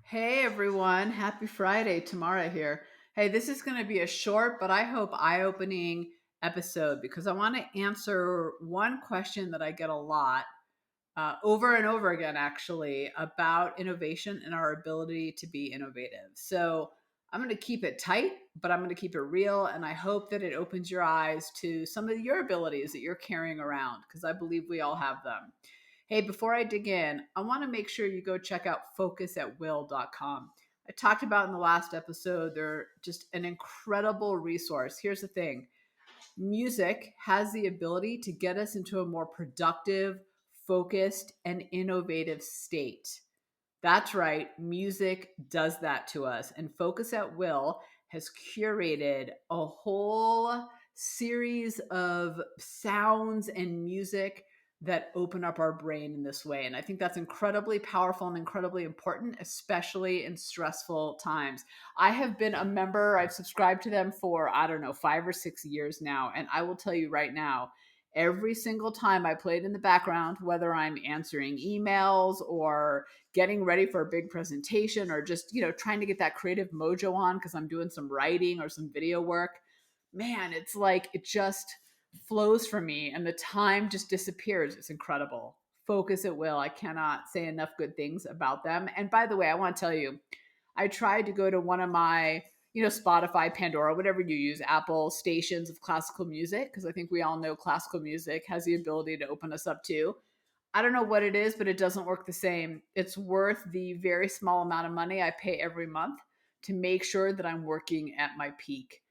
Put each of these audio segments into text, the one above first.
Hey everyone, happy Friday. Tamara here. Hey, this is going to be a short, but I hope eye opening episode because I want to answer one question that I get a lot over and over again, actually, about innovation and our ability to be innovative. So I'm going to keep it tight, but I'm going to keep it real. And I hope that it opens your eyes to some of your abilities that you're carrying around because I believe we all have them. Hey, before I dig in, I want to make sure you go check out focusatwill.com. I talked about in the last episode, they're just an incredible resource. Here's the thing: music has the ability to get us into a more productive, focused, and innovative state. That's right, music does that to us. And Focus at Will has curated a whole series of sounds and music that open up our brain in this way. And I think that's incredibly powerful and incredibly important, especially in stressful times. I have been a member, I've subscribed to them for, I don't know, 5 or 6 years now. And I will tell you right now, every single time I play it in the background, whether I'm answering emails or getting ready for a big presentation or just, trying to get that creative mojo on because I'm doing some writing or some video work, man, it's like it just flows for me and the time just disappears. It's incredible. Focus at Will. I cannot say enough good things about them. And by the way, I want to tell you, I tried to go to one of my, Spotify, Pandora, whatever you use, Apple stations of classical music, because I think we all know classical music has the ability to open us up too. I don't know what it is, but it doesn't work the same. It's worth the very small amount of money I pay every month to make sure that I'm working at my peak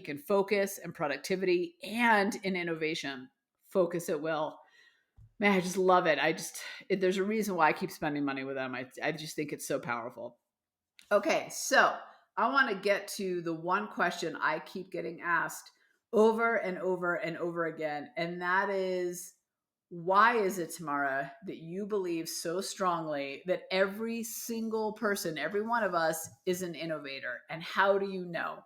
in focus and productivity and in innovation. Focus at Will. Man, I just love it. There's a reason why I keep spending money with them. I just think it's so powerful. Okay, so I want to get to the one question I keep getting asked over and over and over again. And that is, why is it, Tamara, that you believe so strongly that every single person, every one of us, is an innovator? And how do you know?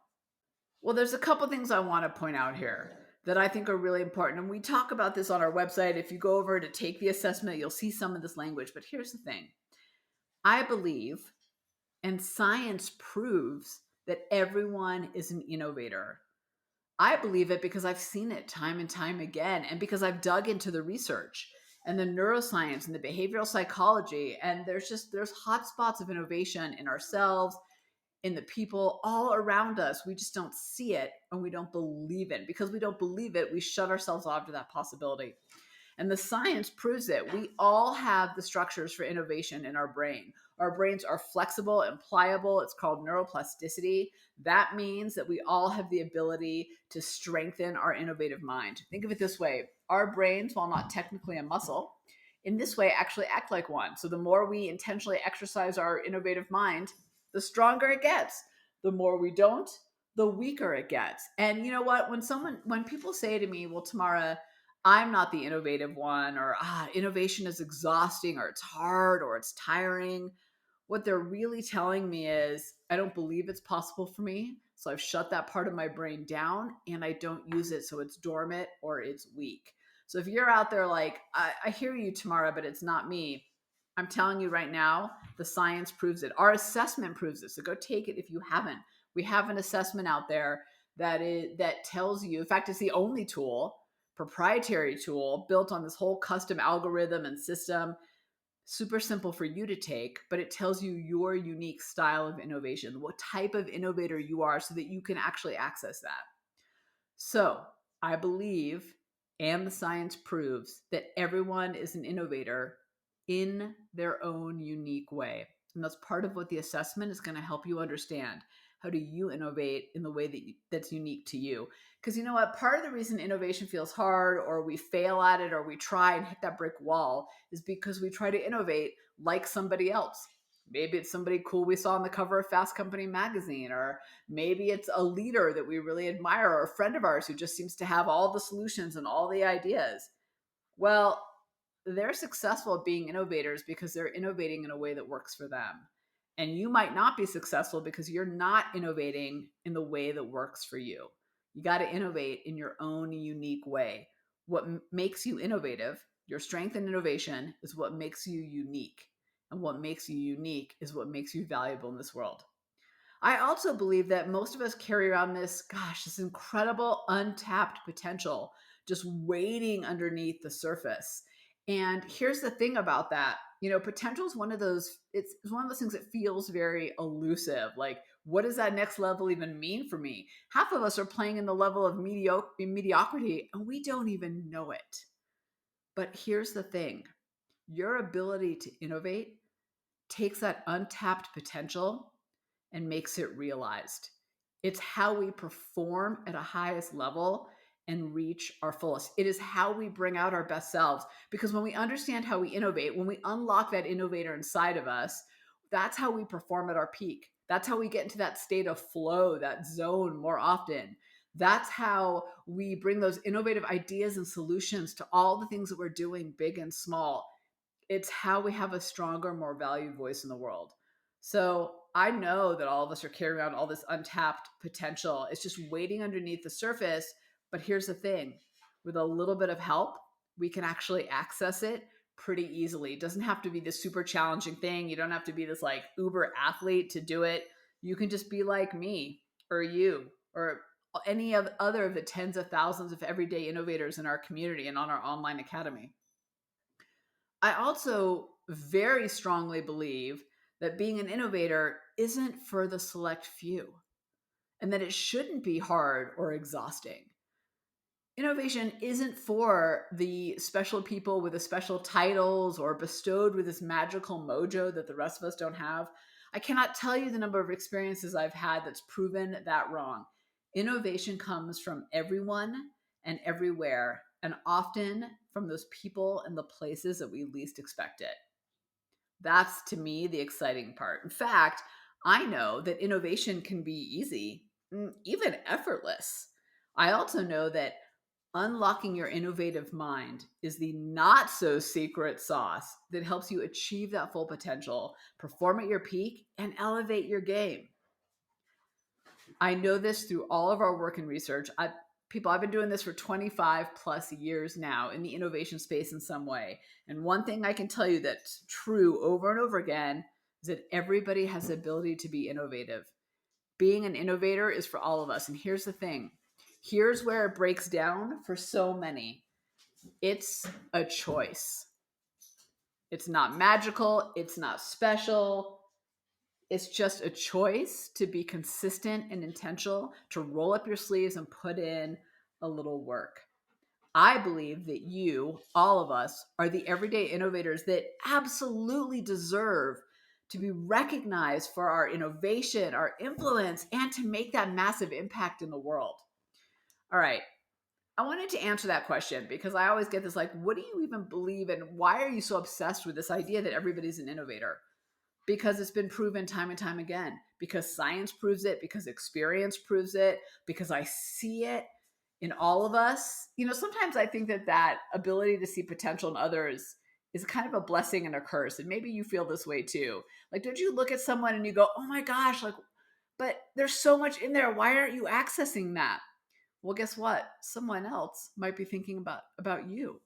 Well, there's a couple things I want to point out here that I think are really important. And we talk about this on our website. If you go over to take the assessment, you'll see some of this language. But here's the thing: I believe, and science proves, that everyone is an innovator. I believe it because I've seen it time and time again, and because I've dug into the research and the neuroscience and the behavioral psychology. And there's hotspots of innovation in ourselves, in the people all around us. We just don't see it and we don't believe it. Because we don't believe it, we shut ourselves off to that possibility. And the science proves it. We all have the structures for innovation in our brain. Our brains are flexible and pliable. It's called neuroplasticity. That means that we all have the ability to strengthen our innovative mind. Think of it this way: our brains, while not technically a muscle, in this way actually act like one. So the more we intentionally exercise our innovative mind, the stronger it gets. The more we don't, the weaker it gets. And you know what? When people say to me, well, Tamara, I'm not the innovative one, or innovation is exhausting, or it's hard, or it's tiring, what they're really telling me is, I don't believe it's possible for me. So I've shut that part of my brain down and I don't use it. So it's dormant or it's weak. So if you're out there like, I hear you, Tamara, but it's not me, I'm telling you right now, the science proves it. Our assessment proves it. So go take it if you haven't. We have an assessment out there that tells you, in fact, it's the only tool, proprietary tool, built on this whole custom algorithm and system. Super simple for you to take, but it tells you your unique style of innovation, what type of innovator you are, so that you can actually access that. So I believe, and the science proves, that everyone is an innovator in their own unique way. And that's part of what the assessment is going to help you understand. How do you innovate in the way that's unique to you? Because you know what? Part of the reason innovation feels hard, or we fail at it, or we try and hit that brick wall, is because we try to innovate like somebody else. Maybe it's somebody cool we saw on the cover of Fast Company magazine, or maybe it's a leader that we really admire, or a friend of ours who just seems to have all the solutions and all the ideas. Well, they're successful at being innovators because they're innovating in a way that works for them. And you might not be successful because you're not innovating in the way that works for you. You got to innovate in your own unique way. What makes you innovative, your strength in innovation, is what makes you unique. and what makes you unique is what makes you valuable in this world. I also believe that most of us carry around this incredible untapped potential just waiting underneath the surface. And here's the thing about that. Potential is it's one of those things that feels very elusive. Like, what does that next level even mean for me? Half of us are playing in the level of mediocrity and we don't even know it. But here's the thing. Your ability to innovate takes that untapped potential and makes it realized. It's how we perform at a highest level and reach our fullest. It is how we bring out our best selves. Because when we understand how we innovate, when we unlock that innovator inside of us, that's how we perform at our peak. That's how we get into that state of flow, that zone more often. That's how we bring those innovative ideas and solutions to all the things that we're doing, big and small. It's how we have a stronger, more valued voice in the world. So I know that all of us are carrying around all this untapped potential. It's just waiting underneath the surface. But here's the thing, with a little bit of help, we can actually access it pretty easily. It doesn't have to be this super challenging thing. You don't have to be this like uber athlete to do it. You can just be like me or you or any of other of the tens of thousands of everyday innovators in our community and on our online academy. I also very strongly believe that being an innovator isn't for the select few and that it shouldn't be hard or exhausting. Innovation isn't for the special people with the special titles or bestowed with this magical mojo that the rest of us don't have. I cannot tell you the number of experiences I've had that's proven that wrong. Innovation comes from everyone and everywhere, and often from those people and the places that we least expect it. That's, to me, the exciting part. In fact, I know that innovation can be easy, even effortless. I also know that unlocking your innovative mind is the not so secret sauce that helps you achieve that full potential, perform at your peak, and elevate your game. I know this through all of our work and research. I've been doing this for 25 plus years now in the innovation space in some way. And one thing I can tell you that's true over and over again is that everybody has the ability to be innovative. Being an innovator is for all of us. And here's the thing. Here's where it breaks down for so many. It's a choice. It's not magical. It's not special. It's just a choice to be consistent and intentional, to roll up your sleeves and put in a little work. I believe that you, all of us, are the everyday innovators that absolutely deserve to be recognized for our innovation, our influence, and to make that massive impact in the world. All right. I wanted to answer that question because I always get this like, what do you even believe in? Why are you so obsessed with this idea that everybody's an innovator? Because it's been proven time and time again, because science proves it, because experience proves it, because I see it in all of us. Sometimes I think that ability to see potential in others is kind of a blessing and a curse. And maybe you feel this way too. Like, don't you look at someone and you go, oh my gosh, like, but there's so much in there. Why aren't you accessing that? Well, guess what? Someone else might be thinking about you.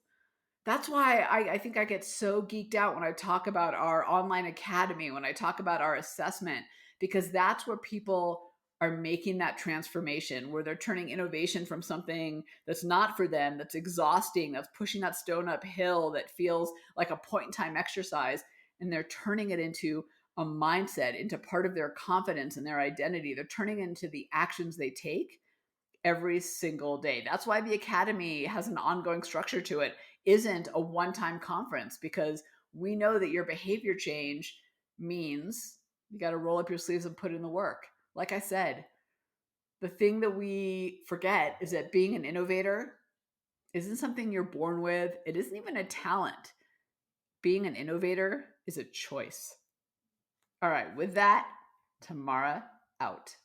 That's why I think I get so geeked out when I talk about our online academy, when I talk about our assessment, because that's where people are making that transformation, where they're turning innovation from something that's not for them, that's exhausting, that's pushing that stone uphill, that feels like a point in time exercise, and they're turning it into a mindset, into part of their confidence and their identity. They're turning it into the actions they take every single day. That's why the academy has an ongoing structure to it, isn't a one-time conference, because we know that your behavior change means you got to roll up your sleeves and put in the work. Like I said, the thing that we forget is that being an innovator isn't something you're born with. It isn't even a talent. Being an innovator is a choice. All right, with that, Tamara out.